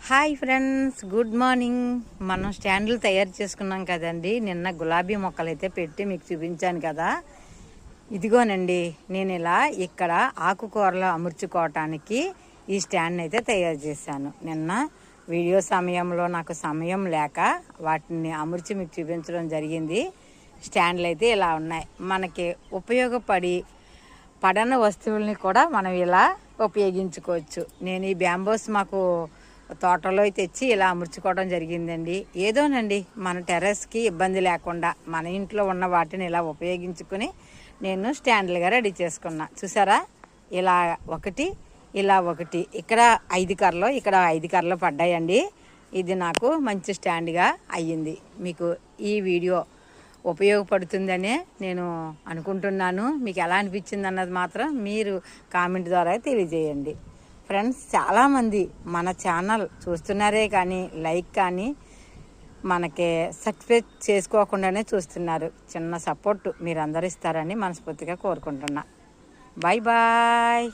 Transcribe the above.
Hi friends, good morning. మనం స్టాండ్లు తయారు చేసుకున్నాం కదండి. నిన్న గులాబీ మొక్కలు అయితే పెట్టి మీకు చూపించాను కదా. ఇదిగోనండి, నేను ఇలా ఇక్కడ ఆకుకూరలు అమర్చుకోవటానికి ఈ స్టాండ్ అయితే తయారు చేశాను. నిన్న వీడియో సమయంలో నాకు సమయం లేక వాటిని అమర్చి మీకు చూపించడం జరిగింది. స్టాండ్లు అయితే ఇలా ఉన్నాయి. మనకి పడని వస్తువుల్ని కూడా మనం ఇలా ఉపయోగించుకోవచ్చు. నేను ఈ బ్యాంబోస్ మాకు తోటలో తెచ్చి ఇలా అమర్చుకోవడం జరిగిందండి. ఏదోనండి, మన టెర్రస్కి ఇబ్బంది లేకుండా మన ఇంట్లో ఉన్న వాటిని ఇలా ఉపయోగించుకుని నేను స్టాండ్లుగా రెడీ చేసుకున్నా. చూసారా, ఇలా ఒకటి, ఇలా ఒకటి, ఇక్కడ 5 కర్రలు, ఇక్కడ 5 కర్రలు పడ్డాయండి. ఇది నాకు మంచి స్టాండ్గా అయ్యింది. మీకు ఈ వీడియో ఉపయోగపడుతుందనే నేను అనుకుంటున్నాను. మీకు ఎలా అనిపించింది అన్నది మాత్రం మీరు కామెంట్ ద్వారా తెలియజేయండి. ఫ్రెండ్స్, చాలామంది మన ఛానల్ చూస్తున్నారే కానీ లైక్ కానీ మనకి సబ్స్క్రైబ్ చేసుకోకుండానే చూస్తున్నారు. చిన్న సపోర్ట్ మీరందరూ ఇస్తారని మనస్ఫూర్తిగా కోరుకుంటున్నా. Bye bye.